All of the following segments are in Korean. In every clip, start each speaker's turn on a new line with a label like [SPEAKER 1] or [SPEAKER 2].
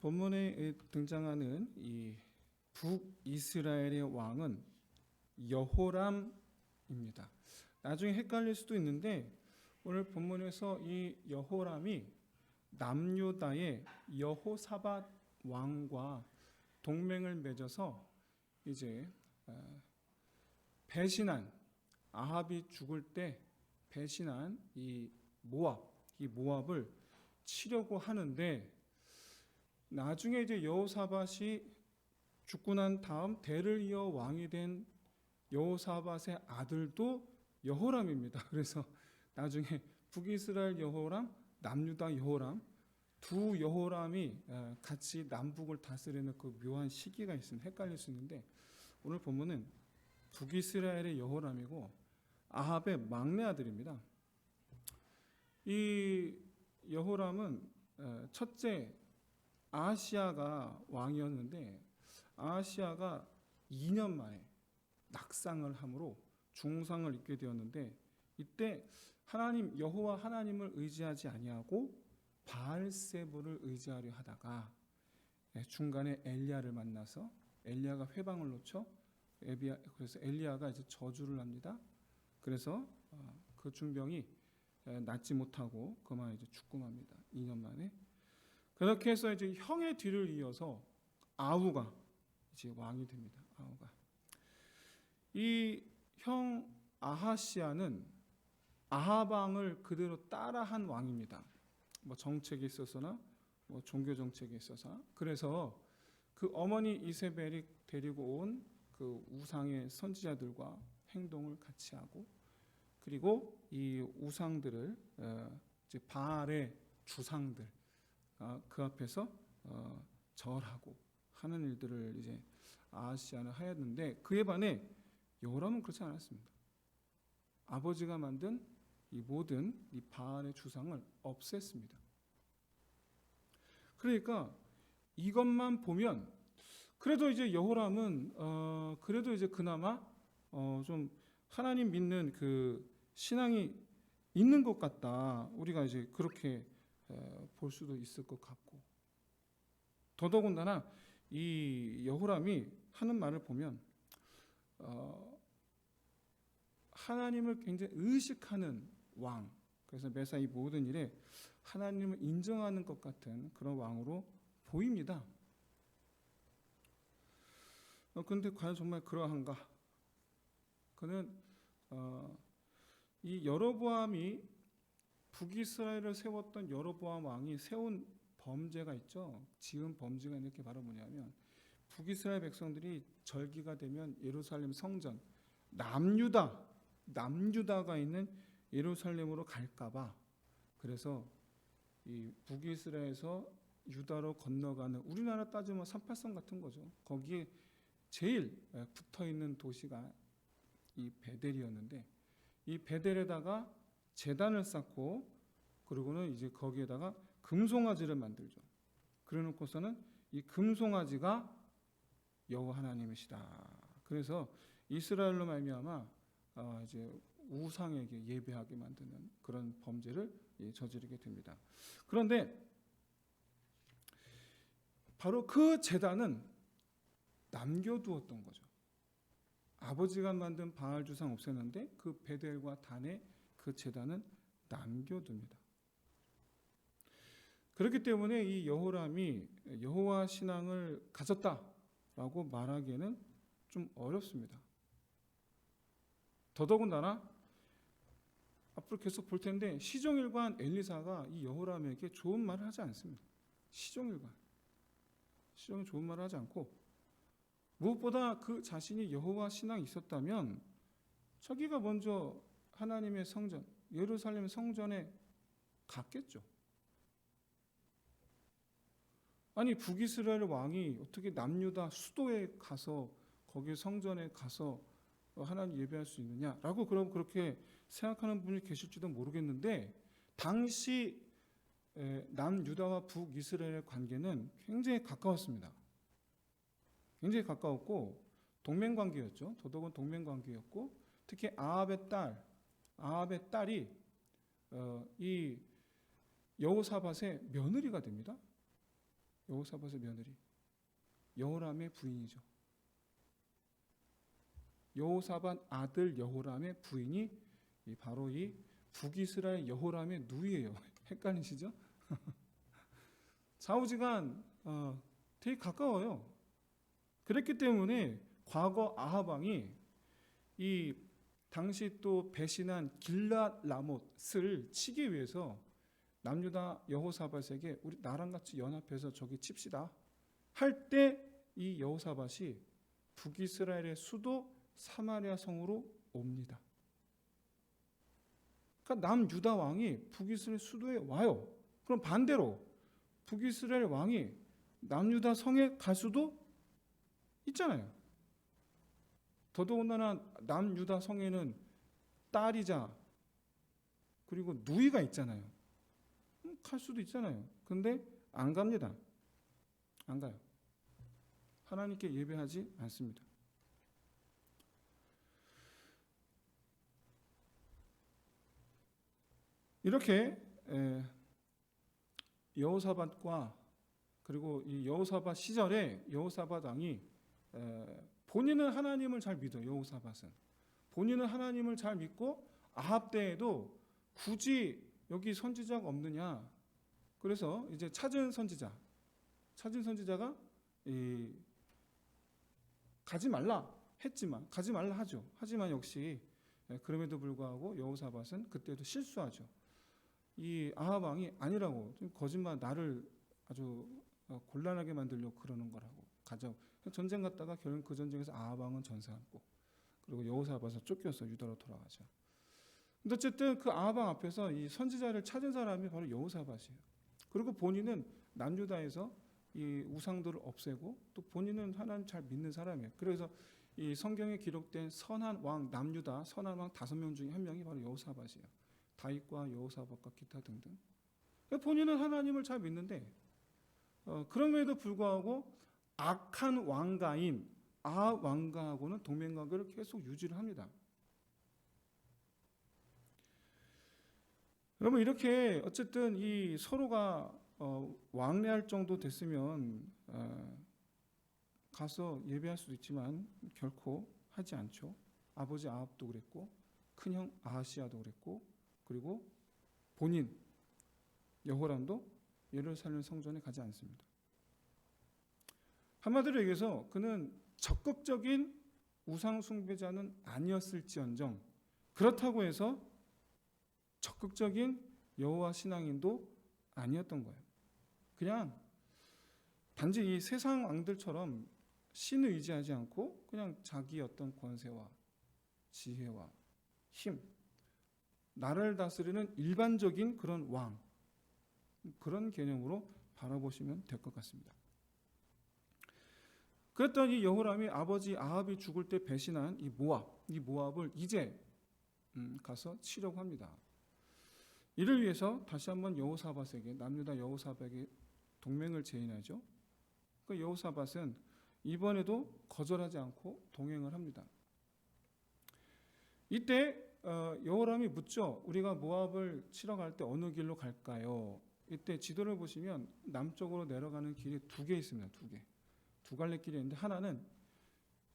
[SPEAKER 1] 본문에 등장하는 이 북이스라엘의 왕은 여호람입니다. 나중에 헷갈릴 수도 있는데 오늘 본문에서 이 여호람이 남유다의 여호사밧 왕과 동맹을 맺어서 이제 배신한 아합이 죽을 때 배신한 이 모압을 치려고 하는데 나중에 이제 여호사밧이 죽고 난 다음 대를 이어 왕이 된 여호사밧의 아들도 여호람입니다. 그래서 나중에 북이스라엘 여호람, 남유다 여호람 두 여호람이 같이 남북을 다스리는 그 묘한 시기가 있으면 헷갈릴 수 있는데 오늘 본문은 북이스라엘의 여호람이고 아합의 막내 아들입니다. 이 여호람은 첫째 아하시야가 왕이었는데 아하시야가 2년 만에 낙상을 함으로 중상을 입게 되었는데 이때 하나님 여호와 하나님을 의지하지 아니하고 바알세불을 의지하려 하다가 중간에 엘리야를 만나서 엘리야가 회방을 놓쳐 그래서 엘리야가 이제 저주를 합니다. 그래서 그 중병이 낫지 못하고 그만 이제 죽고 맙니다. 2년 만에. 그렇게 해서 이제 형의 뒤를 이어서 아우가 이제 왕이 됩니다. 아우가. 이 형 아하시야는 아합 왕을 그대로 따라한 왕입니다. 뭐 정책에 있어서나 뭐 종교 정책에 있어서. 그래서 그 어머니 이세벨이 데리고 온 그 우상의 선지자들과 행동을 같이 하고 그리고 이 우상들을 이제 바알의 주상들 그 앞에서 절하고 하는 일들을 이제 아하시야는 하였는데 그에 반해 여호람은 그렇지 않았습니다. 아버지가 만든 이 모든 이 바알의 주상을 없앴습니다. 그러니까 이것만 보면 그래도 이제 여호람은 그래도 이제 그나마 좀 하나님 믿는 그 신앙이 있는 것 같다. 우리가 이제 그렇게 볼 수도 있을 것 같고 더더군다나 이 여호람이 하는 말을 보면 하나님을 굉장히 의식하는 왕. 그래서 매사 이 모든 일에 하나님을 인정하는 것 같은 그런 왕으로 보입니다. 그런데 과연 정말 그러한가? 그는 이 여로보암이 북이스라엘을 세웠던 여로보암 왕이 세운 범죄가 있죠. 지은 범죄가 이렇게 바로 뭐냐면 북이스라엘 백성들이 절기가 되면 예루살렘 성전 남유다가 있는 예루살렘으로 갈까봐 그래서 이 북이스라엘에서 유다로 건너가는 우리나라 따지면 38선 같은 거죠. 거기에 제일 붙어 있는 도시가 이 베델이었는데 이 베델에다가 제단을 쌓고 그리고는 이제 거기에다가 금송아지를 만들죠. 그래놓고서는 이 금송아지가 여호와 하나님이시다. 그래서 이스라엘로 말미암아 이제 우상에게 예배하게 만드는 그런 범죄를 저지르게 됩니다. 그런데 바로 그 제단은 남겨두었던 거죠. 아버지가 만든 바알 주상 없앴는데 그 베델과 단의 그 제단은 남겨둡니다. 그렇기 때문에 이 여호람이 여호와 신앙을 가졌다라고 말하기에는 좀 어렵습니다. 더더군다나 앞으로 계속 볼 텐데 시종일관 엘리사가 이 여호람에게 좋은 말을 하지 않습니다. 시종일관 좋은 말을 하지 않고 무엇보다 그 자신이 여호와 신앙이 있었다면 자기가 먼저 하나님의 성전 예루살렘 성전에 갔겠죠. 아니 북이스라엘 왕이 어떻게 남유다 수도에 가서 거기 성전에 가서 하나님 예배할 수 있느냐라고 그렇게 생각하는 분이 계실지도 모르겠는데 당시 남유다와 북이스라엘의 관계는 굉장히 가까웠습니다. 굉장히 가까웠고 동맹관계였죠. 더더군 동맹관계였고 특히 아합의 딸이 이 여호사밧의 며느리가 됩니다. 여호사밧의 며느리, 여호람의 부인이죠. 여호사밧 아들 여호람의 부인이 바로 이 북이스라엘 여호람의 누이예요. 헷갈리시죠? 좌우지간 되게 가까워요. 그랬기 때문에 과거 아합 왕이 이 당시 또 배신한 길랏 라못을 치기 위해서 남유다 여호사밧에게 우리 나랑 같이 연합해서 저기 칩시다 할 때 이 여호사밧이 북이스라엘의 수도 사마리아 성으로 옵니다. 그러니까 남유다 왕이 북이스라엘 수도에 와요. 그럼 반대로 북이스라엘 왕이 남유다 성에 갈 수도 있잖아요. 더더군다나 남유다 성에는 딸이자 그리고 누이가 있잖아요. 갈 수도 있잖아요. 근데 안 갑니다. 안 가요. 하나님께 예배하지 않습니다. 이렇게 여호사밧과 그리고 이 여호사밧 시절에 여호사밧 왕이 본인은 하나님을 잘 믿어요. 여호사밧은 본인은 하나님을 잘 믿고 아합 때에도 굳이 여기 선지자가 없느냐. 그래서 이제 찾은 선지자가 가지 말라 했지만 가지 말라 하죠. 하지만 역시 그럼에도 불구하고 여호사밧은 그때도 실수하죠. 이 아합 왕이 아니라고 좀 거짓말 나를 아주 곤란하게 만들려고 그러는 거라고 가자고 전쟁 갔다가 결국 그 전쟁에서 아합 왕은 전사하고 그리고 여호사밧은 쫓겨서 유다로 돌아가죠. 근데 어쨌든 그 아합 왕 앞에서 이 선지자를 찾은 사람이 바로 여호사밧이에요. 그리고 본인은 남유다에서 이 우상들을 없애고 또 본인은 하나님 잘 믿는 사람이에요. 그래서 이 성경에 기록된 선한 왕 남유다 선한 왕 5명 중에 한 명이 바로 여호사밧이에요. 다윗과 여호사밧과 기타 등등. 본인은 하나님을 잘 믿는데 그럼에도 불구하고 악한 왕가인 아합 왕가하고는 동맹관계를 계속 유지를 합니다. 여러분 이렇게 어쨌든 이 서로가 왕래할 정도 됐으면 가서 예배할 수도 있지만 결코 하지 않죠. 아버지 아합도 그랬고 큰형 아하시아도 그랬고 그리고 본인 여호람도 예루살렘 성전에 가지 않습니다. 한마디로 얘기해서 그는 적극적인 우상 숭배자는 아니었을지언정 그렇다고 해서 적극적인 여호와 신앙인도 아니었던 거예요. 그냥 단지 이 세상 왕들처럼 신을 의지하지 않고 그냥 자기 어떤 권세와 지혜와 힘, 나라를 다스리는 일반적인 그런 왕, 그런 개념으로 바라보시면 될 것 같습니다. 그랬더니 이 여호람이 아버지 아합이 죽을 때 배신한 이 모압을 이제 가서 치려고 합니다. 이를 위해서 다시 한번 여호사밧에게 남유다 여호사밧에게 동맹을 제인하죠. 그 여호사밧은 이번에도 거절하지 않고 동행을 합니다. 이때 여호람이 묻죠. 우리가 모압을 치러 갈 때 어느 길로 갈까요? 이때 지도를 보시면 남쪽으로 내려가는 길이 2개 있습니다. 2개. 두 갈래 길이 있는데 하나는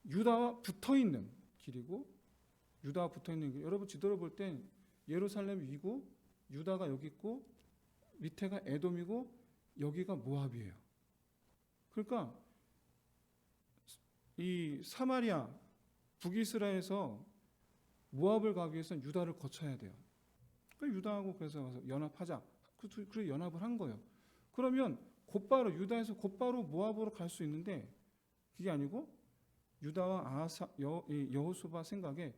[SPEAKER 1] 유다와 붙어있는 길이고 유다와 붙어있는 길. 여러분 지도를 볼 땐 예루살렘 위고 유다가 여기 있고 밑에가 에돔이고 여기가 모압이에요. 그러니까 이 사마리아 북이스라엘에서 모압을 가기 위해서는 유다를 거쳐야 돼요. 그러니까 유다하고 그래서 가서 연합하자. 그래서 연합을 한 거예요. 그러면 곧바로 유다에서 곧바로 모압으로 갈 수 있는데 그게 아니고 유다와 여호수바 생각에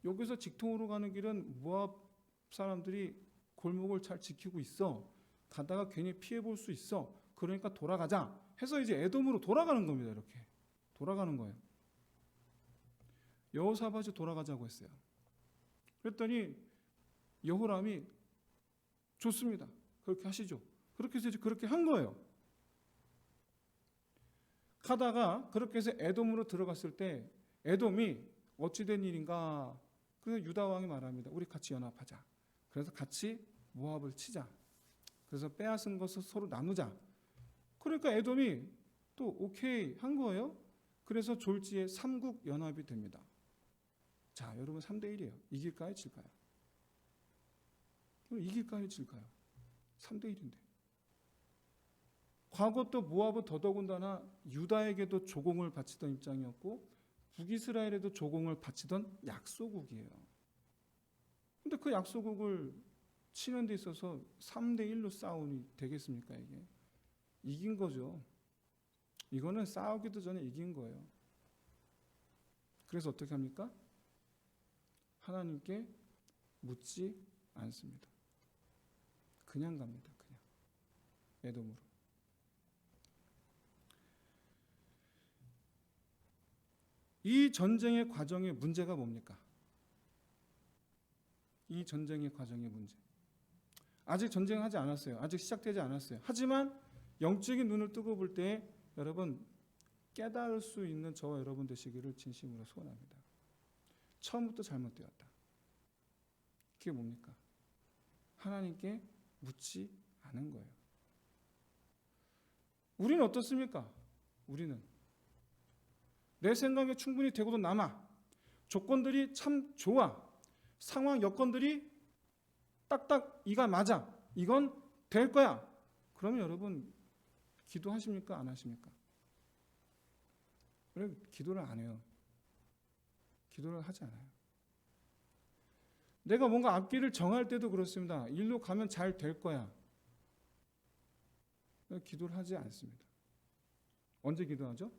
[SPEAKER 1] 여기서 직통으로 가는 길은 모압 사람들이 골목을 잘 지키고 있어. 가다가 괜히 피해 볼 수 있어. 그러니까 돌아가자 해서 이제 에돔으로 돌아가는 겁니다. 이렇게 돌아가는 거예요. 여호사밧이 돌아가자고 했어요. 그랬더니 여호람이 좋습니다. 그렇게 하시죠. 그렇게 해서 그렇게 한 거예요. 가다가 그렇게 해서 에돔으로 들어갔을 때 에돔이 어찌된 일인가? 그래서 유다 왕이 말합니다. 우리 같이 연합하자. 그래서 같이 모압을 치자. 그래서 빼앗은 것을 서로 나누자. 그러니까 에돔이 또 오케이 한 거예요. 그래서 졸지에 삼국 연합이 됩니다. 자, 여러분 3대 1이에요. 이길까요, 질까요? 이길까요, 질까요? 3대 1인데. 과거 또 모압은 더더군다나 유다에게도 조공을 바치던 입장이었고 북이스라엘에도 조공을 바치던 약소국이에요. 근데 그 약소국을 치는 데 있어서 3대 1로 싸움이 되겠습니까, 이게? 이긴 거죠. 이거는 싸우기도 전에 이긴 거예요. 그래서 어떻게 합니까? 하나님께 묻지 않습니다. 그냥 갑니다. 그냥. 에돔으로. 이 전쟁의 과정의 문제가 뭡니까? 이 전쟁의 과정의 문제. 아직 전쟁하지 않았어요. 아직 시작되지 않았어요. 하지만 영적인 눈을 뜨고 볼 때 여러분 깨달을 수 있는 저와 여러분 되시기를 진심으로 소원합니다. 처음부터 잘못되었다. 그게 뭡니까? 하나님께 묻지 않은 거예요. 우리는 어떻습니까? 우리는 내 생각에 충분히 되고도 남아. 조건들이 참 좋아. 상황 여건들이 딱딱 이가 맞아. 이건 될 거야. 그러면 여러분 기도하십니까? 안 하십니까? 왜 기도를 안 해요? 기도를 하지 않아요. 내가 뭔가 앞길을 정할 때도 그렇습니다. 일로 가면 잘 될 거야. 기도를 하지 않습니다. 언제 기도하죠?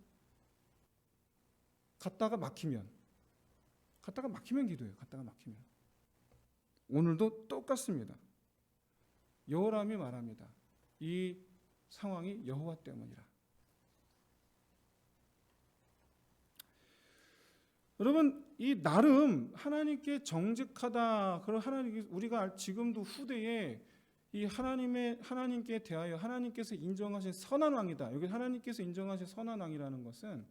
[SPEAKER 1] 갔다가 막히면 기도해요. 갔다가 막히면. 오늘도 똑같습니다. 여호람이 말합니다. 이 상황이 여호와 때문이라. 여러분, 이 나름 하나님께 정직하다. 그런 하나님 우리가 지금도 후대에 이 하나님께 대하여 하나님께서 인정하신 선한 왕이다. 여기 하나님께서 인정하신 선한 왕이라는 것은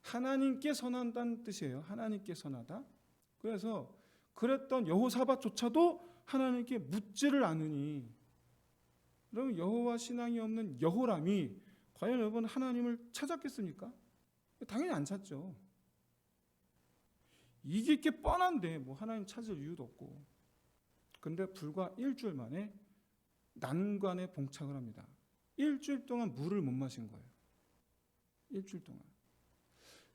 [SPEAKER 1] 하나님께 선한다는 뜻이에요. 하나님께 선하다. 그래서 그랬던 여호사밧조차도 하나님께 묻지를 않으니 여러분 여호와 신앙이 없는 여호람이 과연 여러분 하나님을 찾았겠습니까? 당연히 안 찾죠. 이게 게 뻔한데 뭐 하나님 찾을 이유도 없고. 근데 불과 일주일 만에 난관에 봉착을 합니다. 일주일 동안 물을 못 마신 거예요. 일주일 동안.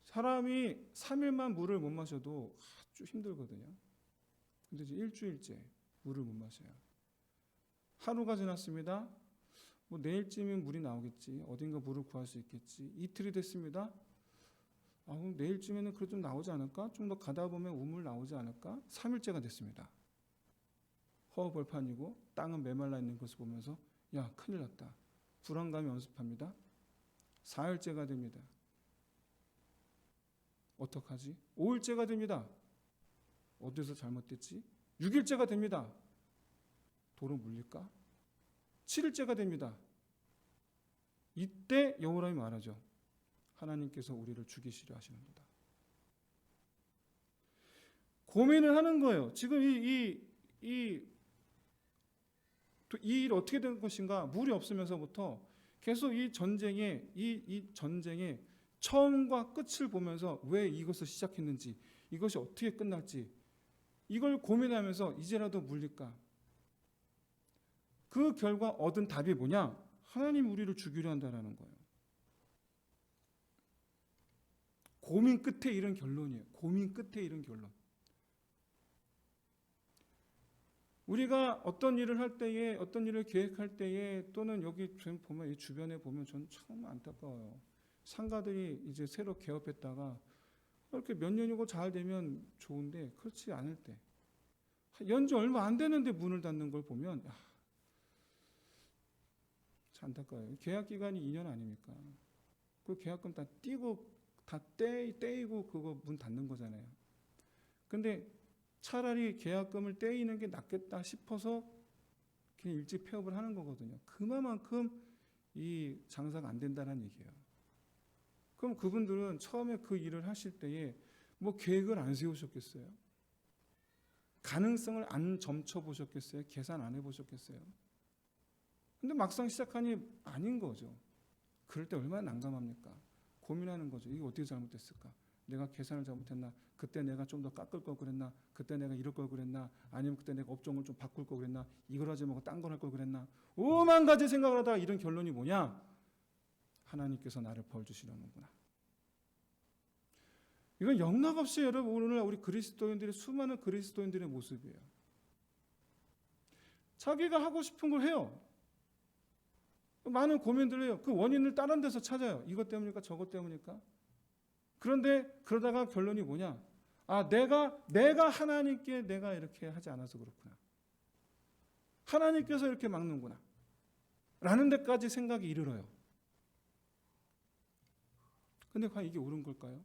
[SPEAKER 1] 사람이 3일만 물을 못 마셔도 아주 힘들거든요. 근데 이제 일주일째 물을 못 마셔요. 하루가 지났습니다. 뭐 내일쯤이면 물이 나오겠지. 어딘가 물을 구할 수 있겠지. 이틀이 됐습니다. 그럼 내일쯤에는 그래도 좀 나오지 않을까? 좀 더 가다 보면 우물 나오지 않을까? 3일째가 됐습니다. 허허벌판이고 땅은 메말라 있는 것을 보면서 야 큰일 났다. 불안감이 엄습합니다. 4일째가 됩니다. 어떡하지? 5일째가 됩니다. 어디서 잘못됐지? 6일째가 됩니다. 도로 물릴까? 7일째가 됩니다. 이때 여호람이 말하죠. 하나님께서 우리를 죽이시려 하시는도다. 고민을 하는 거예요. 지금 이 일 어떻게 된 것인가? 물이 없으면서부터 계속 이 전쟁의 처음과 끝을 보면서 왜 이것을 시작했는지, 이것이 어떻게 끝날지 이걸 고민하면서 이제라도 물릴까? 그 결과 얻은 답이 뭐냐? 하나님 우리를 죽이려 한다는 거예요. 고민 끝에 이른 결론이에요. 고민 끝에 이른 결론. 우리가 어떤 일을 할 때에, 어떤 일을 계획할 때에, 또는 여기 보면, 이 주변에 보면 저는 참 안타까워요. 상가들이 이제 새로 개업했다가 이렇게 몇 년이고 잘 되면 좋은데 그렇지 않을 때, 연지 얼마 안 되는데 문을 닫는 걸 보면 참 안타까워요. 계약 기간이 2년 아닙니까? 그 계약금 다 떼고 다 떼이고 그거 문 닫는 거잖아요. 근데 차라리 계약금을 떼이는 게 낫겠다 싶어서 그냥 일찍 폐업을 하는 거거든요. 그만큼 이 장사가 안 된다는 얘기예요. 그럼 그분들은 처음에 그 일을 하실 때에 뭐 계획을 안 세우셨겠어요? 가능성을 안 점쳐 보셨겠어요? 계산 안 해보셨겠어요? 근데 막상 시작하니 아닌 거죠. 그럴 때 얼마나 난감합니까? 고민하는 거죠. 이게 어떻게 잘못됐을까? 내가 계산을 잘못했나? 그때 내가 좀 더 깎을 걸 그랬나? 그때 내가 이럴 걸 그랬나? 아니면 그때 내가 업종을 좀 바꿀 걸 그랬나? 이걸 하지 말고 딴 걸 할 걸 그랬나? 오만 가지 생각을 하다가 이런 결론이 뭐냐? 하나님께서 나를 벌 주시려는구나. 이건 영락없이 여러분 오늘 우리 그리스도인들의 수많은 그리스도인들의 모습이에요. 자기가 하고 싶은 걸 해요. 많은 고민들을 해요. 그 원인을 다른 데서 찾아요. 이것 때문일까 저것 때문일까? 그런데 그러다가 결론이 뭐냐? 아, 내가 하나님께 내가 이렇게 하지 않아서 그렇구나. 하나님께서 이렇게 막는구나. 라는 데까지 생각이 이르러요. 근데 과연 이게 옳은 걸까요?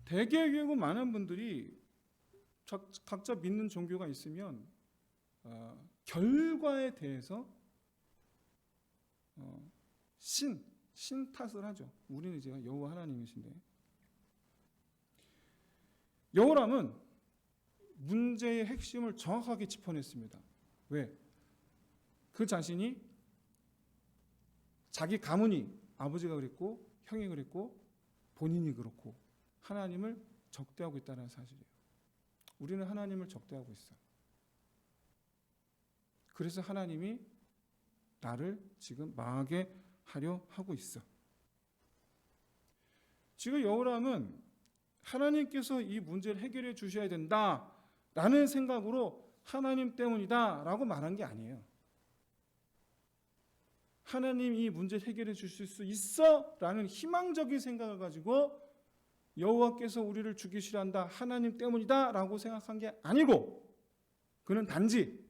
[SPEAKER 1] 대개의 경우 많은 분들이 각자 믿는 종교가 있으면 결과에 대해서 신 탓을 하죠. 우리는 이제 여호와 하나님이신데, 여호람은 문제의 핵심을 정확하게 짚어냈습니다. 왜? 그 자신이 자기 가문이 아버지가 그랬고 형이 그랬고 본인이 그렇고 하나님을 적대하고 있다는 사실이에요. 우리는 하나님을 적대하고 있어. 그래서 하나님이 나를 지금 망하게 하려 하고 있어. 지금 여호람은 하나님께서 이 문제를 해결해 주셔야 된다라는 생각으로 하나님 때문이다라고 말한 게 아니에요. 하나님 이 문제를 해결해 주실 수 있어라는 희망적인 생각을 가지고 여호와께서 우리를 죽이시려 한다, 하나님 때문이다라고 생각한 게 아니고, 그는 단지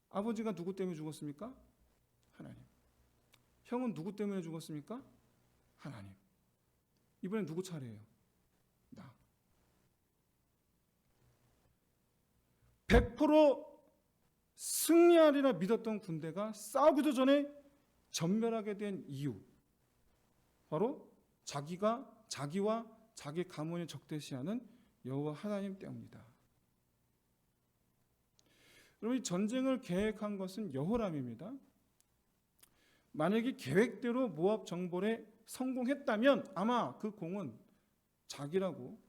[SPEAKER 1] 아버지가 누구 때문에 죽었습니까? 하나님. 형은 누구 때문에 죽었습니까? 하나님. 이번엔 누구 차례예요? 나. 100% 승리하리라 믿었던 군대가 싸우기도 전에 전멸하게 된 이유, 바로 자기와 자기 가문을 적대시하는 여호와 하나님 때문이다. 여러분, 이 전쟁을 계획한 것은 여호람입니다. 만약에 계획대로 모압 정벌에 성공했다면 아마 그 공은 자기라고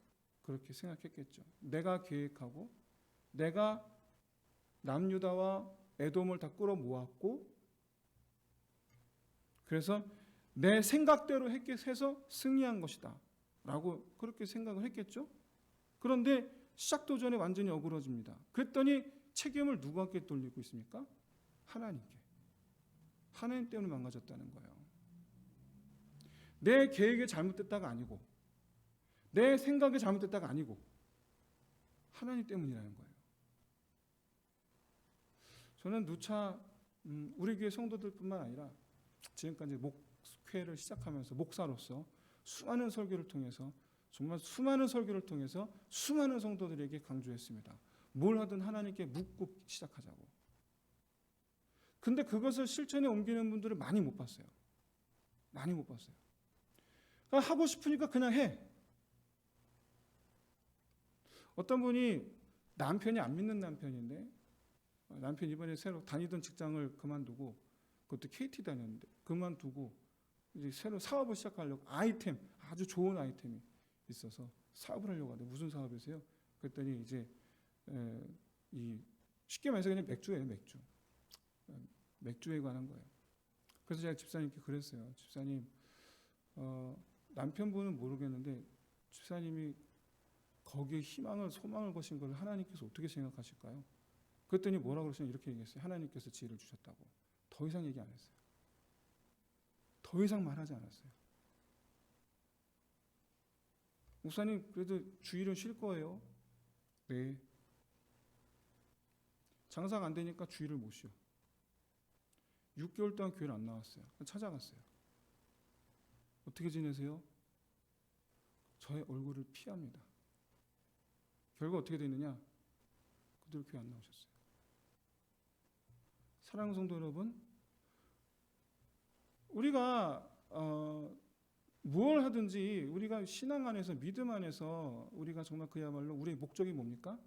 [SPEAKER 1] 그렇게 생각했겠죠. 내가 계획하고 내가 남유다와 에돔을 다 끌어모았고, 그래서 내 생각대로 해서 승리한 것이다 라고 그렇게 생각을 했겠죠. 그런데 시작도 전에 완전히 어그러집니다. 그랬더니 책임을 누구한테 돌리고 있습니까? 하나님께. 하나님 때문에 망가졌다는 거예요. 내 계획이 잘못됐다가 아니고, 내 생각이 잘못됐다가 아니고 하나님 때문이라는 거예요. 저는 누차 우리 교회 성도들뿐만 아니라 지금까지 목회를 시작하면서 목사로서 수많은 설교를 통해서, 정말 수많은 설교를 통해서 수많은 성도들에게 강조했습니다. 뭘 하든 하나님께 묻고 시작하자고. 근데 그것을 실천에 옮기는 분들을 많이 못 봤어요. 많이 못 봤어요. 그러니까 하고 싶으니까 그냥 해. 어떤 분이 남편이 안 믿는 남편인데, 남편 이번에 새로 다니던 직장을 그만두고, 그것도 KT 다녔는데 그만두고 이제 새로 사업을 시작하려고, 아이템, 아주 좋은 아이템이 있어서 사업을 하려고 하는데, 무슨 사업이세요? 그랬더니 이제 이 쉽게 말해서 그냥 맥주예요. 맥주에 관한 거예요. 그래서 제가 집사님께 그랬어요. 집사님, 남편분은 모르겠는데 집사님이 거기에 희망을, 소망을 거신 걸 하나님께서 어떻게 생각하실까요? 그랬더니 뭐라고 그러시냐, 이렇게 얘기했어요. 하나님께서 지혜를 주셨다고. 더 이상 얘기 안 했어요. 더 이상 말하지 않았어요. 목사님, 그래도 주일은 쉴 거예요? 네. 장사가 안 되니까 주일을 못 쉬어. 6개월 동안 교회를 안 나왔어요. 찾아갔어요. 어떻게 지내세요? 저의 얼굴을 피합니다. 결과 어떻게 됐느냐? 그들 교회 안 나오셨어요. 사랑하는 성도 여러분, 우리가 무엇을 하든지 우리가 신앙 안에서, 믿음 안에서 우리가 정말 그야말로 우리의 목적이 뭡니까?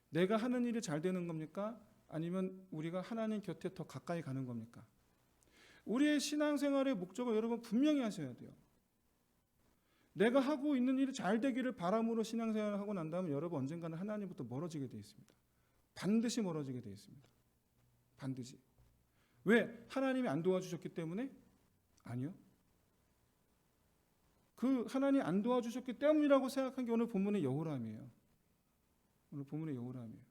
[SPEAKER 1] 내가 하는 일이 잘 되는 겁니까? 아니면 우리가 하나님 곁에 더 가까이 가는 겁니까? 우리의 신앙생활의 목적을 여러분 분명히 하셔야 돼요. 내가 하고 있는 일이 잘 되기를 바람으로 신앙생활을 하고 난 다음에 여러분 언젠가는 하나님부터 멀어지게 되어 있습니다. 반드시 멀어지게 되어 있습니다. 반드시. 왜? 하나님이 안 도와주셨기 때문에? 아니요. 그 하나님 안 도와주셨기 때문이라고 생각한 게 오늘 본문의 여호람이에요. 오늘 본문의 여호람이에요.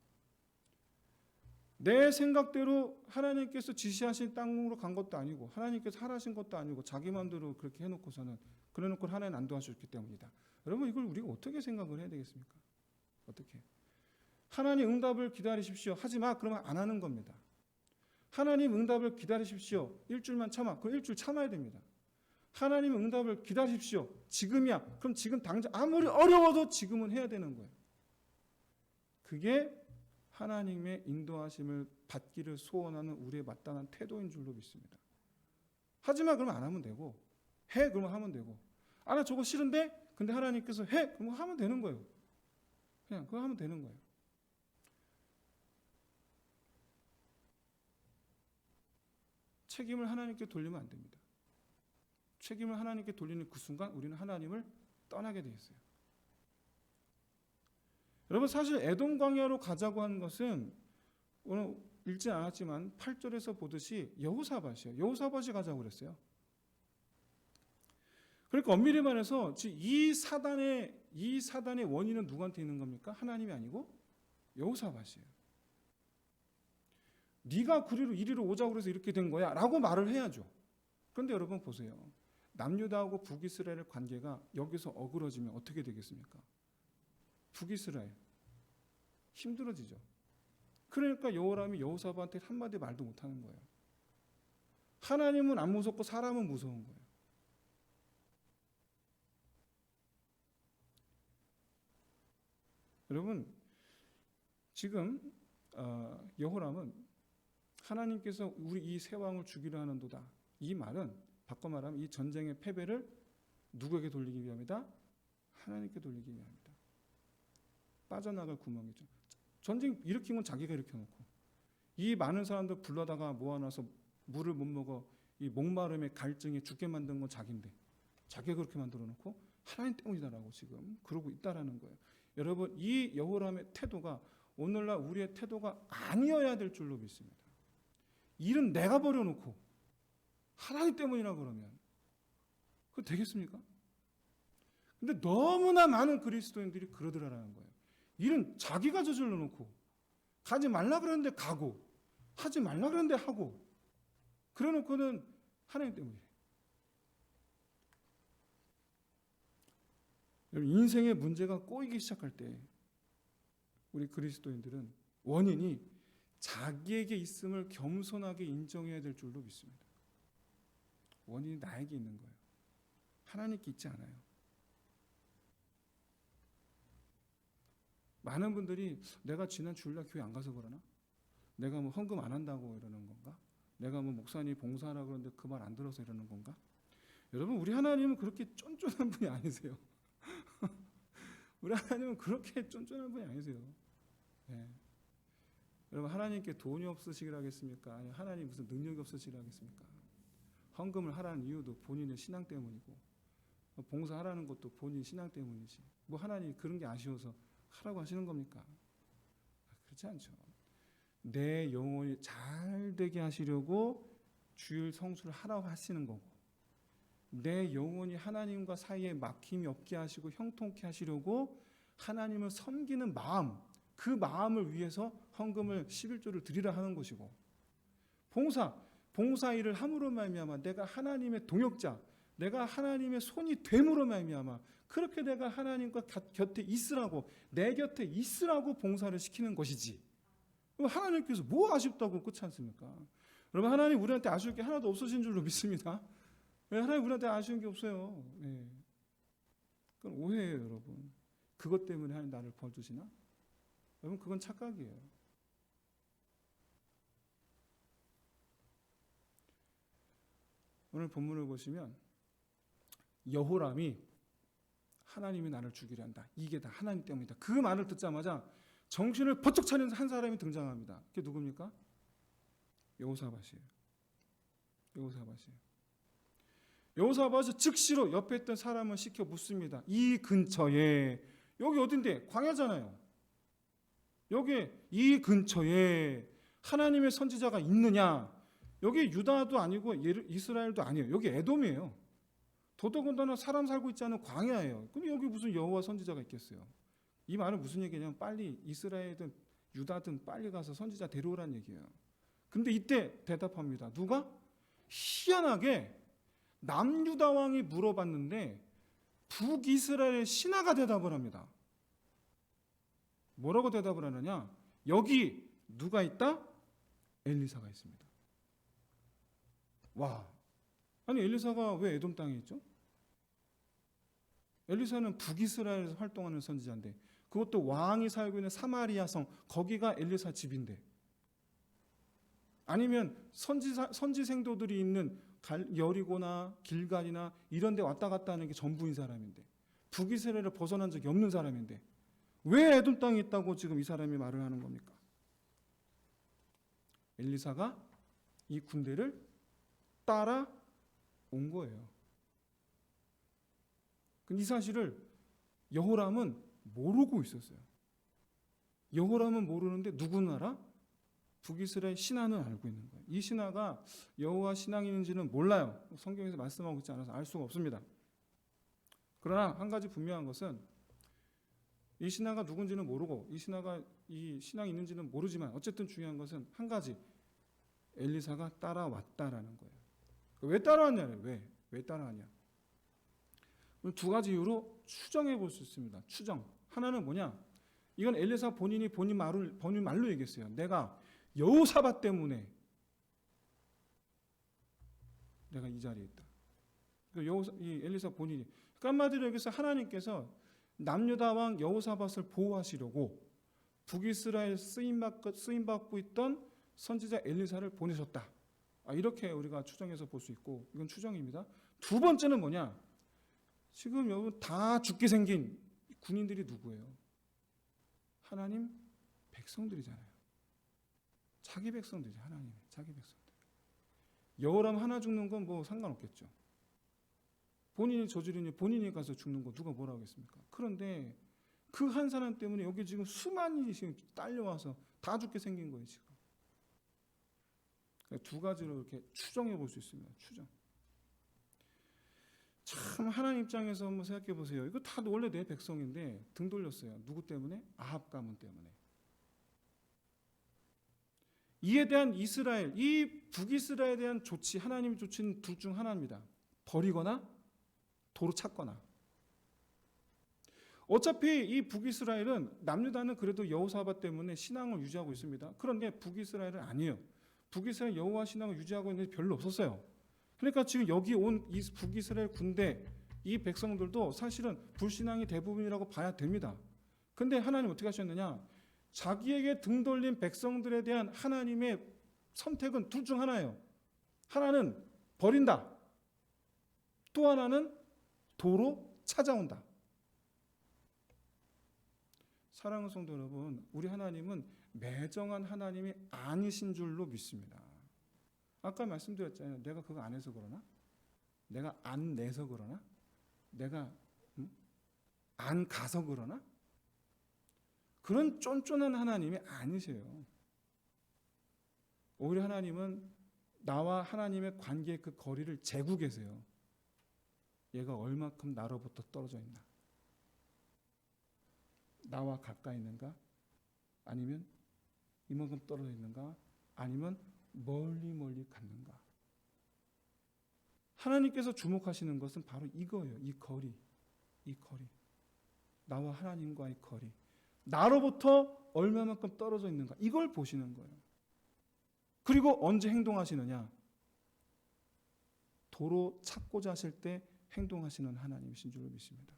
[SPEAKER 1] 내 생각대로 하나님께서 지시하신 땅으로 간 것도 아니고 하나님께서 하라신 것도 아니고 자기 마음대로 그렇게 해놓고서는 그래놓고 하나님 안 도와주셨기 때문이다. 여러분 이걸 우리가 어떻게 생각을 해야 되겠습니까? 어떻게? 하나님 응답을 기다리십시오. 하지 마. 그러면 안 하는 겁니다. 하나님 응답을 기다리십시오. 일주일만 참아. 그럼 일주일 참아야 됩니다. 하나님 응답을 기다리십시오. 지금이야. 그럼 지금 당장 아무리 어려워도 지금은 해야 되는 거예요. 그게 하나님의 인도하심을 받기를 소원하는 우리의 마땅한 태도인 줄로 믿습니다. 하지마 그러면 안 하면 되고, 해 그러면 하면 되고, 아 나 저거 싫은데 근데 하나님께서 해 그러면 하면 되는 거예요. 그냥 그거 하면 되는 거예요. 책임을 하나님께 돌리면 안 됩니다. 책임을 하나님께 돌리는 그 순간 우리는 하나님을 떠나게 돼 있어요. 여러분 사실 에돔 광야로 가자고 하는 것은 오늘 읽지 않았지만 8절에서 보듯이 여호사밧이에요. 여호사밧이 가자고 그랬어요. 그러니까 엄밀히 말해서 이 사단의 원인은 누구한테 있는 겁니까? 하나님이 아니고 여호사밧이에요. 네가 이리로 오자고 그래서 이렇게 된 거야 라고 말을 해야죠. 그런데 여러분 보세요. 남유다하고 북이스라엘의 관계가 여기서 어그러지면 어떻게 되겠습니까? 북이스라엘 힘들어지죠. 그러니까 여호람이 여호사밧한테 한마디 말도 못하는 거예요. 하나님은 안 무섭고 사람은 무서운 거예요. 여러분 지금 여호람은 하나님께서 우리 이 세 왕을 죽이려 하는도다. 이 말은 바꿔 말하면 이 전쟁의 패배를 누구에게 돌리기 위함이다? 하나님께 돌리기 위함이다. 빠져나갈 구멍이죠. 전쟁 일으킨 건 자기가 일으켜놓고 이 많은 사람들 불러다가 모아놔서 물을 못 먹어 이 목마름에 갈증에 죽게 만든 건 자기인데 자기가 그렇게 만들어놓고 하나님 때문이다라고 지금 그러고 있다라는 거예요. 여러분 이 여호람의 태도가 오늘날 우리의 태도가 아니어야 될 줄로 믿습니다. 일은 내가 버려놓고 하나님 때문이라 그러면 그거 되겠습니까? 근데 너무나 많은 그리스도인들이 그러더라라는 거예요. 일은 자기가 저질러 놓고 가지 말라 그러는데 가고 하지 말라 그러는데 하고 그래 놓고는 하나님 때문이래. 인생의 문제가 꼬이기 시작할 때 우리 그리스도인들은 원인이 자기에게 있음을 겸손하게 인정해야 될 줄로 믿습니다. 원인이 나에게 있는 거예요. 하나님께 있지 않아요. 많은 분들이 내가 지난 주일날 교회 안 가서 그러나? 내가 뭐 헌금 안 한다고 이러는 건가? 내가 뭐 목사님 봉사하라고 그러는데 그 말 안 들어서 이러는 건가? 여러분 우리 하나님은 그렇게 쫀쫀한 분이 아니세요. 우리 하나님은 그렇게 쫀쫀한 분이 아니세요. 네. 여러분 하나님께 돈이 없으시기라 하겠습니까? 아니 하나님 무슨 능력이 없으시기라 하겠습니까? 헌금을 하라는 이유도 본인의 신앙 때문이고 봉사하라는 것도 본인 신앙 때문이지 뭐 하나님 그런 게 아쉬워서 하라고 하시는 겁니까? 그렇지 않죠. 내 영혼이 잘 되게 하시려고 주일 성수를 하라고 하시는 거고 내 영혼이 하나님과 사이에 막힘이 없게 하시고 형통케 하시려고 하나님을 섬기는 마음 그 마음을 위해서 헌금을 11조를 드리라 하는 것이고 봉사 일을 함으로 말미암아 내가 하나님의 동역자 내가 하나님의 손이 됨으로 말미암아 그렇게 내가 하나님과 곁에 있으라고 내 곁에 있으라고 봉사를 시키는 것이지 하나님께서 뭐 아쉽다고 그렇지 않습니까? 여러분 하나님 우리한테 아쉬울 게 하나도 없으신 줄로 믿습니다. 하나님 우리한테 아쉬운 게 없어요. 네. 그건 오해예요 여러분. 그것 때문에 하나님 나를 벌 주시나? 여러분 그건 착각이에요. 오늘 본문을 보시면 여호람이 하나님이 나를 죽이려 한다. 이게 다 하나님 때문이다. 그 말을 듣자마자 정신을 번쩍 차린 한 사람이 등장합니다. 그게 누굽니까? 여호사밧이에요. 여호사밧이에요. 여호사밧이 즉시로 옆에 있던 사람을 시켜 묻습니다. 이 근처에, 여기 어딘데? 광야잖아요. 여기 이 근처에 하나님의 선지자가 있느냐? 여기 유다도 아니고 이스라엘도 아니에요. 여기 에돔이에요. 더더군다나 사람 살고 있지 않은 광야예요. 그럼 여기 무슨 여호와 선지자가 있겠어요? 이 말은 무슨 얘기냐면 빨리 이스라엘든 유다든 빨리 가서 선지자 데려오라는 얘기예요. 근데 이때 대답합니다. 누가? 희한하게 남유다 왕이 물어봤는데 북이스라엘의 신하가 대답을 합니다. 뭐라고 대답을 하느냐? 여기 누가 있다? 엘리사가 있습니다. 와, 아니 엘리사가 왜 에돔 땅에 있죠? 엘리사는 북이스라엘에서 활동하는 선지자인데, 그것도 왕이 살고 있는 사마리아 성, 거기가 엘리사 집인데, 아니면 선지생도들이 있는 여리고나 길갈이나 이런 데 왔다 갔다 하는 게 전부인 사람인데, 북이스라엘을 벗어난 적이 없는 사람인데 왜 에돔 땅에 있다고 지금 이 사람이 말을 하는 겁니까? 엘리사가 이 군대를 따라온 거예요. 이 사실을 여호람은 모르고 있었어요. 여호람은 모르는데 누구는 알아? 북이스라엘 신하는 알고 있는 거예요. 이 신하가 여호와 신앙인인지는 몰라요. 성경에서 말씀하고 있지 않아서 알 수가 없습니다. 그러나 한 가지 분명한 것은 이 신하가 누군지는 모르고 이 신하가 이 신앙이 있는지는 모르지만 어쨌든 중요한 것은 한 가지, 엘리사가 따라왔다라는 거예요. 왜 따라왔냐요? 왜 따라왔냐? 두 가지 이유로 추정해 볼 수 있습니다. 추정. 하나는 뭐냐? 이건 엘리사 본인이 본인 말로 얘기했어요. 내가 여호사밧 때문에 내가 이 자리에 있다. 이 엘리사 본인이. 그러니까 한마디로 여기서 하나님께서 남유다 왕 여호사밧을 보호하시려고 북이스라엘 쓰임받고 있던 선지자 엘리사를 보내셨다. 이렇게 우리가 추정해서 볼 수 있고, 이건 추정입니다. 두 번째는 뭐냐? 지금 여러분 다 죽게 생긴 군인들이 누구예요? 하나님 백성들이잖아요. 자기 백성들이죠. 하나님 자기 백성들. 여호람 하나 죽는 건 뭐 상관없겠죠. 본인이 저지른 일 본인이 가서 죽는 거 누가 뭐라 하겠습니까? 그런데 그 한 사람 때문에 여기 지금 수만이 지금 딸려와서 다 죽게 생긴 거예요. 지금. 두 가지로 이렇게 추정해 볼 수 있습니다. 추정. 참 하나님 입장에서 한번 생각해 보세요. 이거 다 원래 내 백성인데 등 돌렸어요. 누구 때문에? 아합 가문 때문에. 이에 대한 이스라엘, 이 북이스라엘에 대한 조치, 하나님의 조치는 둘 중 하나입니다. 버리거나 도로 찾거나. 어차피 이 북이스라엘은, 남유다는 그래도 여호사밧 때문에 신앙을 유지하고 있습니다. 그런데 북이스라엘은 아니에요. 북이스라엘 여호와 신앙을 유지하고 있는 데 별로 없었어요. 그러니까 지금 여기 온 이 북이스라엘 군대, 이 백성들도 사실은 불신앙이 대부분이라고 봐야 됩니다. 근데 하나님 어떻게 하셨느냐? 자기에게 등 돌린 백성들에 대한 하나님의 선택은 둘 중 하나예요. 하나는 버린다. 또 하나는 도로 찾아온다. 사랑하는 성도 여러분, 우리 하나님은 매정한 하나님이 아니신 줄로 믿습니다. 아까 말씀드렸잖아요. 내가 그거 안 해서 그러나? 내가 안 내서 그러나? 내가 안 가서 그러나? 그런 쫀쫀한 하나님이 아니세요. 오히려 하나님은 나와 하나님의 관계의 그 거리를 재고 계세요. 얘가 얼마큼 나로부터 떨어져 있나? 나와 가까이 있는가? 아니면 이만큼 떨어져 있는가? 아니면 멀리 갔는가? 하나님께서 주목하시는 것은 바로 이거예요. 이 거리. 나와 하나님과의 거리. 나로부터 얼마만큼 떨어져 있는가? 이걸 보시는 거예요. 그리고 언제 행동하시느냐? 도로 찾고자 하실 때 행동하시는 하나님이신 줄로 믿습니다.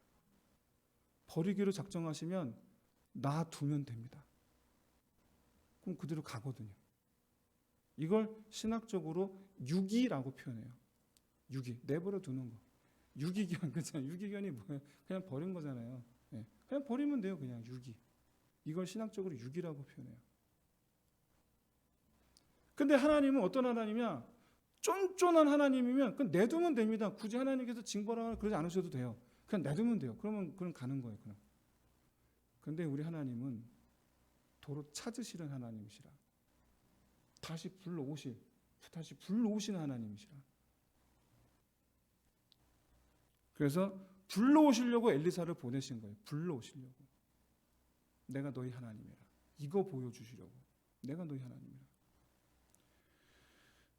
[SPEAKER 1] 버리기로 작정하시면 놔두면 됩니다. 그럼 그대로 가거든요. 이걸 신학적으로 유기라고 표현해요. 유기, 내버려 두는 거. 유기견, 그렇잖아요. 유기견이 뭐예요? 그냥 버린 거잖아요. 네. 그냥 버리면 돼요. 그냥 유기. 이걸 신학적으로 육이라고 표현해요. 근데 하나님은 어떤 하나님이냐? 쫀쫀한 하나님이면 그냥 내두면 됩니다. 굳이 하나님께서 징벌하거나 그러지 않으셔도 돼요. 그냥 내두면 돼요. 그러면 가는 거예요. 그럼. 근데 우리 하나님은 도로 찾으시는 하나님이시라. 다시 불러오시는 하나님이시라. 그래서 불러오시려고 엘리사를 보내신 거예요. 불러오시려고. 내가 너희 하나님이라. 이거 보여주시려고. 내가 너희 하나님이라.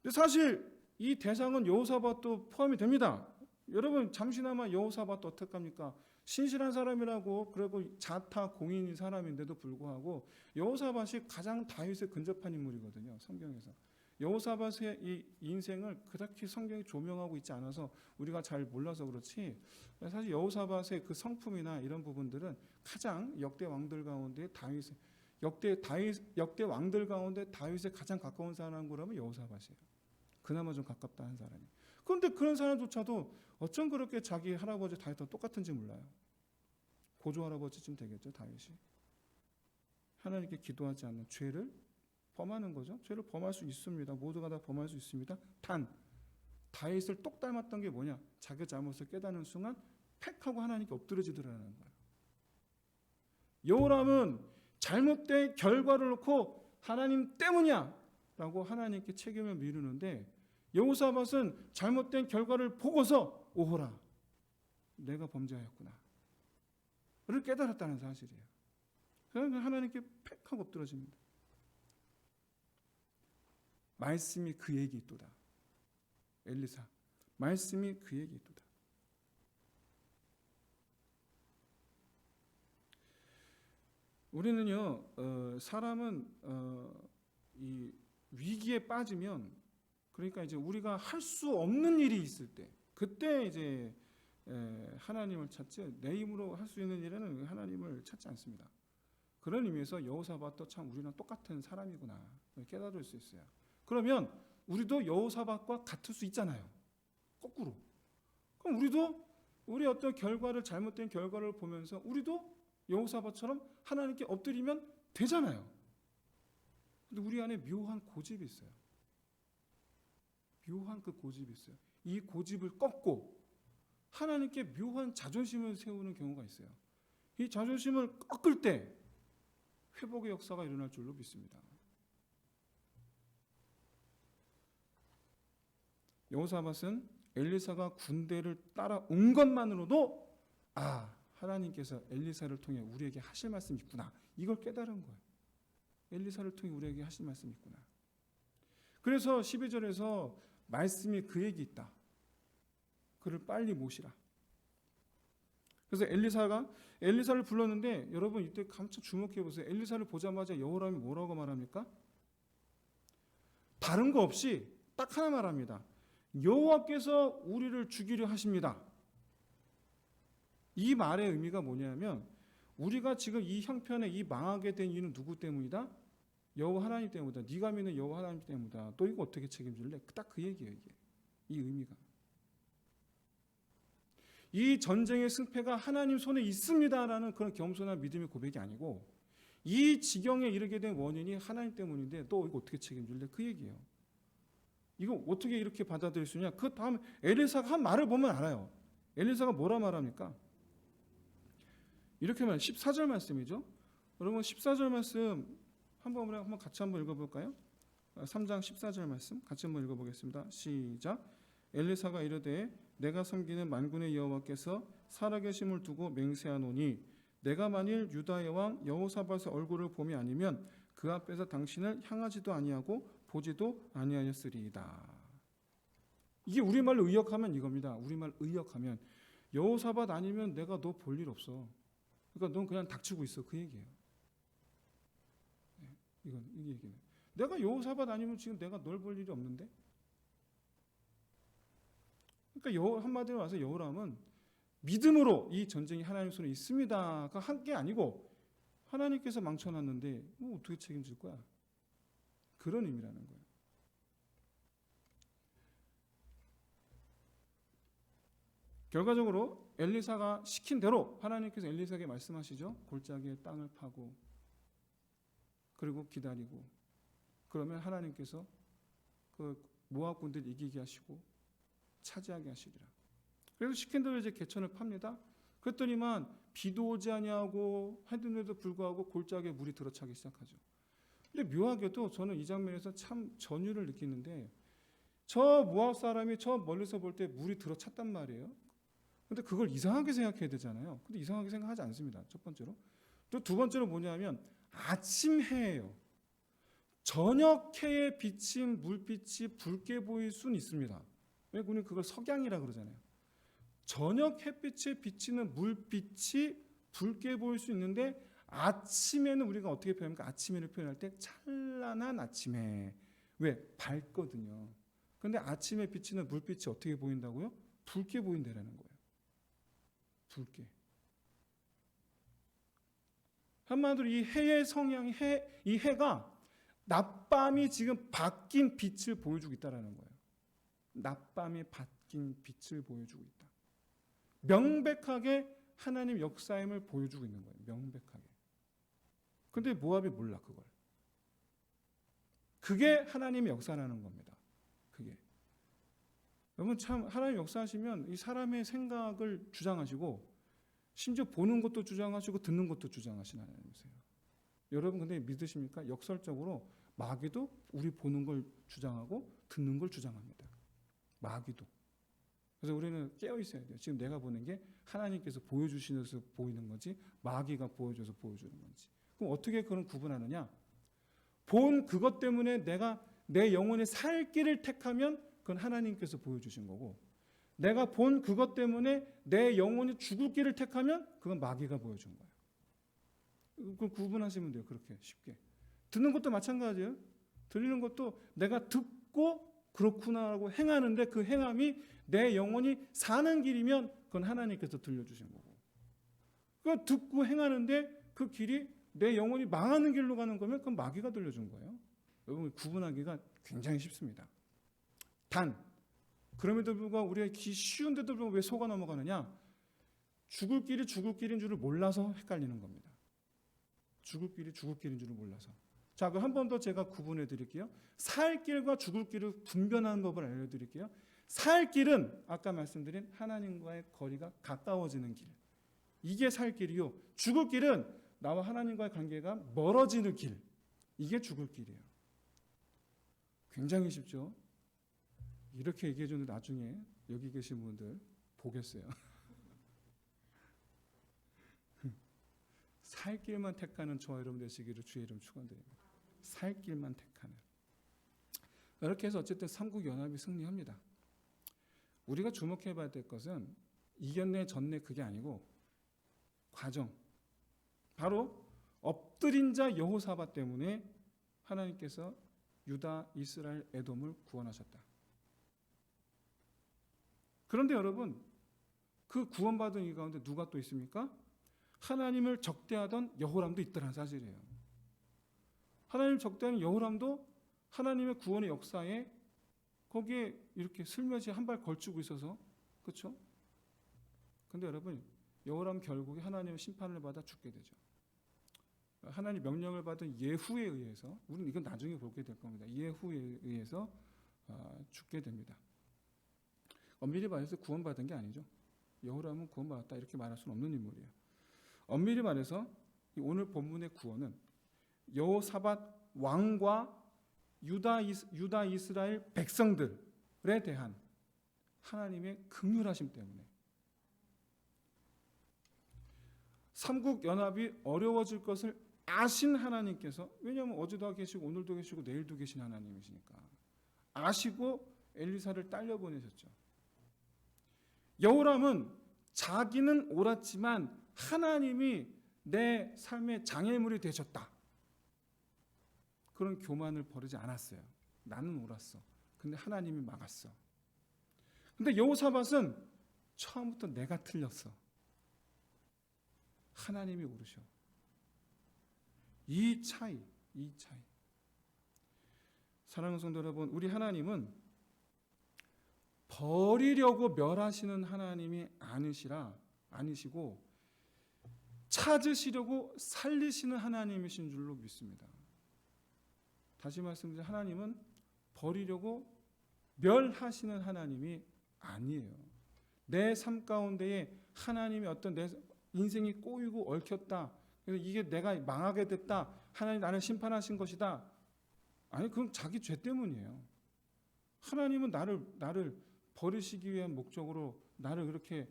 [SPEAKER 1] 근데 사실 이 대상은 여호사밧도 포함이 됩니다. 여러분 잠시나마 여호사밧도 어떡합니까? 신실한 사람이라고 그리고 자타 공인인 사람인데도 불구하고 여호사밧이 가장 다윗에 근접한 인물이거든요. 성경에서. 여호사밧의 이 인생을 그렇게 성경이 조명하고 있지 않아서 우리가 잘 몰라서 그렇지 사실 여호사밧의 그 성품이나 이런 부분들은 가장 역대 왕들 가운데 역대 왕들 가운데 다윗에 가장 가까운 사람 그러면 여호사밧이에요. 그나마 좀 가깝다 한 사람이. 그런데 그런 사람조차도 어쩜 그렇게 자기 할아버지 다윗과 똑같은지 몰라요. 고조 할아버지쯤 되겠죠, 다윗이. 하나님께 기도하지 않는 죄를 범하는 거죠. 죄를 범할 수 있습니다. 모두가 다 범할 수 있습니다. 단 다윗을 똑 닮았던 게 뭐냐? 자기 잘못을 깨닫는 순간 팩 하고 하나님께 엎드려지더라는 거예요. 여호람은 잘못된 결과를 놓고 하나님 때문이야 라고 하나님께 책임을 미루는데 여호사밧은 잘못된 결과를 보고서 오호라 내가 범죄하였구나 를 깨달았다는 사실이에요. 그래서 하나님께 팩 하고 엎드러집니다. 말씀이 그에게 있도다. 엘리사 말씀이 그에게 있도다. 우리는요 사람은 이 위기에 빠지면 그러니까 이제 우리가 할 수 없는 일이 있을 때 그때 이제 하나님을 찾지 내 힘으로 할 수 있는 일에는 하나님을 찾지 않습니다. 그런 의미에서 여호사밧도 참 우리랑 똑같은 사람이구나 깨달을 수 있어요. 그러면 우리도 여호사밧과 같을 수 있잖아요. 거꾸로. 그럼 우리도 우리 어떤 잘못된 결과를 보면서 우리도 여호사밧처럼 하나님께 엎드리면 되잖아요. 근데 우리 안에 묘한 고집이 있어요. 묘한 그 고집이 있어요. 이 고집을 꺾고 하나님께 묘한 자존심을 세우는 경우가 있어요. 이 자존심을 꺾을 때 회복의 역사가 일어날 줄로 믿습니다. 여호사밧은 엘리사가 군대를 따라온 것만으로도 하나님께서 엘리사를 통해 우리에게 하실 말씀이 있구나. 이걸 깨달은 거예요. 엘리사를 통해 우리에게 하실 말씀이 있구나. 그래서 12절에서 말씀이 그에게 있다. 그를 빨리 모시라. 그래서 엘리사를 불렀는데 여러분 이때 감춰 주목해 보세요. 엘리사를 보자마자 여호람이 뭐라고 말합니까? 다른 거 없이 딱 하나 말합니다. 여호와께서 우리를 죽이려 하십니다. 이 말의 의미가 뭐냐면 우리가 지금 이 형편에 이 망하게 된 이유는 누구 때문이다? 여호와 하나님 때문이다. 네가 믿는 여호와 하나님 때문이다. 너 이거 어떻게 책임질래? 딱 그 얘기예요. 이게. 이 의미가. 이 전쟁의 승패가 하나님 손에 있습니다라는 그런 겸손한 믿음의 고백이 아니고 이 지경에 이르게 된 원인이 하나님 때문인데 너 이거 어떻게 책임질래? 그 얘기예요. 이거 어떻게 이렇게 받아들일 수 있냐? 그 다음 엘리사가 한 말을 보면 알아요. 엘리사가 뭐라 말합니까? 이렇게 말 14절 말씀이죠. 여러분 14절 말씀 한번 같이 한번 읽어볼까요? 3장 14절 말씀 같이 한번 읽어보겠습니다. 시작. 엘리사가 이르되 내가 섬기는 만군의 여호와께서 살아계심을 두고 맹세하노니 내가 만일 유다의 왕 여호사밧의 얼굴을 봄이 아니면 그 앞에서 당신을 향하지도 아니하고 보지도 아니하였으리이다. 이게 우리말로 의역하면 이겁니다. 우리말 의역하면 여호사밧 아니면 내가 너 볼 일 없어. 그러니까 넌 그냥 닥치고 있어. 그 얘기예요. 이 얘기는 내가 여호사밧 아니면 지금 내가 널 볼 일이 없는데. 그러니까 한마디로 와서 여호람은 믿음으로 이 전쟁이 하나님 손에 있습니다가 한 게 아니고 하나님께서 망쳐놨는데 뭐 어떻게 책임질 거야? 그런 의미라는 거예요. 결과적으로 엘리사가 시킨 대로 하나님께서 엘리사에게 말씀하시죠. 골짜기에 땅을 파고 그리고 기다리고 그러면 하나님께서 그 모압군들 이기게 하시고 차지하게 하시리라. 그래서 시킨 대로 이제 개천을 팝니다. 그랬더니만 비도 오지 아니하고 하는데도 불구하고 골짜기에 물이 들어차기 시작하죠. 근데 묘하게도 저는 이 장면에서 참 전율을 느끼는데 저 모압 사람이 저 멀리서 볼 때 물이 들어찼단 말이에요. 근데 그걸 이상하게 생각해야 되잖아요. 근데 이상하게 생각하지 않습니다. 첫 번째로. 또 두 번째로 뭐냐면 아침 해예요. 저녁 해에 비친 물빛이 붉게 보일 수는 있습니다. 왜 우리는 그걸 석양이라 그러잖아요. 저녁 햇빛에 비치는 물빛이 붉게 보일 수 있는데 아침에는 우리가 어떻게 표현합니까? 아침에를 표현할 때 찬란한 아침에. 왜? 밝거든요. 그런데 아침에 비치는 물빛이 어떻게 보인다고요? 붉게 보인다라는 거예요. 붉게. 한마디로 이 해의 성향이 이 해가 낮밤이 지금 바뀐 빛을 보여주고 있다는 거예요. 낮밤이 바뀐 빛을 보여주고 있다. 명백하게 하나님 역사임을 보여주고 있는 거예요. 명백하게. 근데 모압이 몰라 그걸. 그게 하나님의 역사라는 겁니다. 그게. 여러분 참 하나님 역사하시면 이 사람의 생각을 주장하시고 심지어 보는 것도 주장하시고 듣는 것도 주장하시는 하나님이세요. 여러분 근데 믿으십니까? 역설적으로 마귀도 우리 보는 걸 주장하고 듣는 걸 주장합니다. 마귀도. 그래서 우리는 깨어 있어야 돼요. 지금 내가 보는 게 하나님께서 보여주시면서 보이는 건지 마귀가 보여줘서 보여주는 건지. 그럼 어떻게 그런 구분하느냐? 본 그것 때문에 내가 내 영혼의 살 길을 택하면 그건 하나님께서 보여주신 거고 내가 본 그것 때문에 내 영혼이 죽을 길을 택하면 그건 마귀가 보여준 거예요. 그걸 구분하시면 돼요. 그렇게 쉽게. 듣는 것도 마찬가지예요. 들리는 것도 내가 듣고 그렇구나라고 행하는데 그 행함이 내 영혼이 사는 길이면 그건 하나님께서 들려주신 거고 그걸 듣고 행하는데 그 길이 내 영혼이 망하는 길로 가는 거면 그건 마귀가 들려준 거예요. 여러분 구분하기가 굉장히 쉽습니다. 단 그럼에도 불구하고 우리가 쉬운데도 불구하고 왜 속아 넘어가느냐? 죽을 길이 죽을 길인 줄을 몰라서 헷갈리는 겁니다. 죽을 길이 죽을 길인 줄을 몰라서. 자, 그럼 한 번 더 제가 구분해 드릴게요. 살 길과 죽을 길을 분별하는 법을 알려드릴게요. 살 길은 아까 말씀드린 하나님과의 거리가 가까워지는 길. 이게 살 길이요. 죽을 길은 나와 하나님과의 관계가 멀어지는 길. 이게 죽을 길이에요. 굉장히 쉽죠? 이렇게 얘기해 주는데 나중에 여기 계신 분들 보겠어요. 살 길만 택하는 저와 여러분 되시기를 주의 이름 축원드립니다. 살 길만 택하는. 이렇게 해서 어쨌든 삼국연합이 승리합니다. 우리가 주목해 봐야 될 것은 이겼네 졌네 그게 아니고 과정. 바로 엎드린 자 여호사밧 때문에 하나님께서 유다, 이스라엘, 에돔을 구원하셨다. 그런데 여러분 그 구원받은 이 가운데 누가 또 있습니까? 하나님을 적대하던 여호람도 있더라는 사실이에요. 하나님을 적대하는 여호람도 하나님의 구원의 역사에 거기에 이렇게 슬며시 한 발 걸치고 있어서 그렇죠? 근데 여러분 여호람 결국에 하나님의 심판을 받아 죽게 되죠. 하나님 명령을 받은 예후에 의해서 우리는 이건 나중에 보게 될 겁니다. 예후에 의해서 죽게 됩니다. 엄밀히 말해서 구원받은 게 아니죠. 여호람은 구원받았다 이렇게 말할 수는 없는 인물이에요. 엄밀히 말해서 오늘 본문의 구원은 여호사밧 왕과 유다 이스라엘 백성들에 대한 하나님의 긍휼하심 때문에 삼국 연합이 어려워질 것을 아신 하나님께서 왜냐하면 어제도 계시고 오늘도 계시고 내일도 계신 하나님이시니까 아시고 엘리사를 딸려 보내셨죠. 여호람은 자기는 옳았지만 하나님이 내 삶의 장애물이 되셨다. 그런 교만을 버리지 않았어요. 나는 옳았어. 근데 하나님이 막았어. 근데 여호사밧은 처음부터 내가 틀렸어. 하나님이 옳으셔. 이 차이. 사랑하는 성도 여러분, 우리 하나님은 버리려고 멸하시는 하나님이 아니시고 찾으시려고 살리시는 하나님이신 줄로 믿습니다. 다시 말씀드리면 하나님은 버리려고 멸하시는 하나님이 아니에요. 내 삶 가운데에 하나님이 어떤 내 인생이 꼬이고 얽혔다, 그래서 이게 내가 망하게 됐다, 하나님 나를 심판하신 것이다. 아니, 그건 자기 죄 때문이에요. 하나님은 나를 버리시기 위한 목적으로 나를 그렇게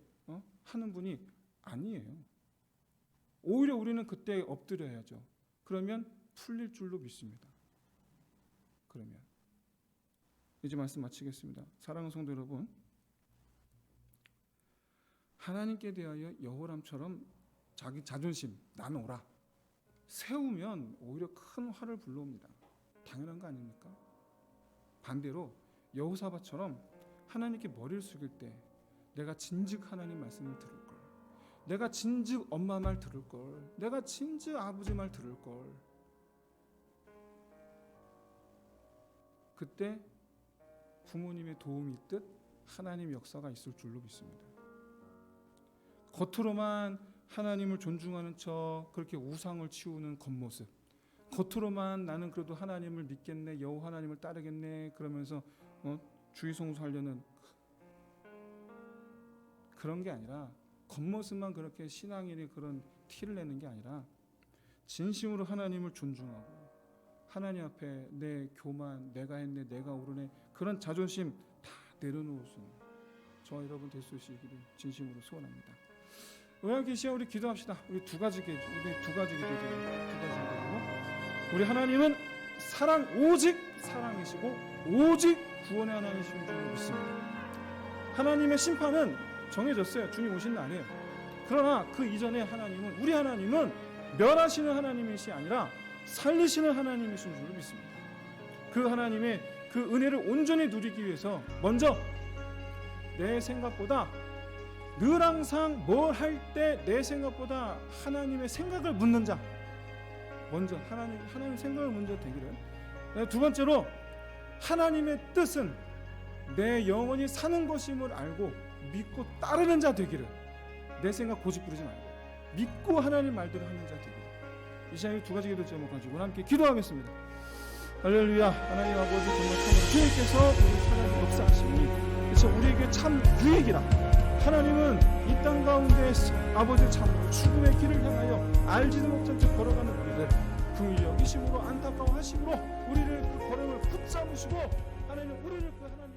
[SPEAKER 1] 하는 분이 아니에요. 오히려 우리는 그때 엎드려야죠. 그러면 풀릴 줄로 믿습니다. 그러면 이제 말씀 마치겠습니다. 사랑하는 성도 여러분, 하나님께 대하여 여호람처럼 자기 자존심 나눠라 세우면 오히려 큰 화를 불러옵니다. 당연한 거 아닙니까? 반대로 여호사밧처럼 하나님께 머리를 숙일 때 내가 진즉 하나님 말씀을 들을 걸, 내가 진즉 엄마 말 들을 걸, 내가 진즉 아버지 말 들을 걸, 그때 부모님의 도움이 있듯 하나님의 역사가 있을 줄로 믿습니다. 겉으로만 하나님을 존중하는 척 그렇게 우상을 치우는 겉모습, 겉으로만 나는 그래도 하나님을 믿겠네, 여호와 하나님을 따르겠네 그러면서 주의송수하려는 그런 게 아니라, 겉모습만 그렇게 신앙인의 그런 티를 내는 게 아니라 진심으로 하나님을 존중하고 하나님 앞에 내 교만, 내가 했네, 내가 옳으네 그런 자존심 다 내려놓으시는 저와 여러분 될 수 있기를 진심으로 소원합니다. 오늘 시간 우리 기도합시다. 우리 두 가지 기도죠. 우리 하나님은 오직 사랑이시고 오직 구원의 하나님이신 줄 믿습니다. 하나님의 심판은 정해졌어요. 주님 오신 날에. 그러나 그 이전에 우리 하나님은 멸하시는 하나님이시 아니라 살리시는 하나님이신 줄 믿습니다. 그 하나님의 그 은혜를 온전히 누리기 위해서 먼저 내 생각보다 늘 항상 뭘 할 때 내 생각보다 하나님의 생각을 묻는 자, 먼저 하나님 생각을 먼저 되기를. 두 번째로 하나님의 뜻은 내 영혼이 사는 것임을 알고 믿고 따르는 자 되기를. 내 생각 고집 부리지 말고 믿고 하나님 말대로 하는 자 되기를. 이 시간에 두 가지 기도 제목 가지고 함께 기도하겠습니다. 할렐루야. 하나님 아버지, 정말 참으로 주님께서 우리 사랑의 역사하시니 그래서 우리에게 참 유익이라. 하나님은 이 땅 가운데 아버지 참으로 죽음의 길을 향하여 알지도 못한 채 걸어가는 우리를 긍휼히 여기심으로 안타까워하심으로 우리를 그 걸음을 붙잡으시고 하나님 우리를 그 하나님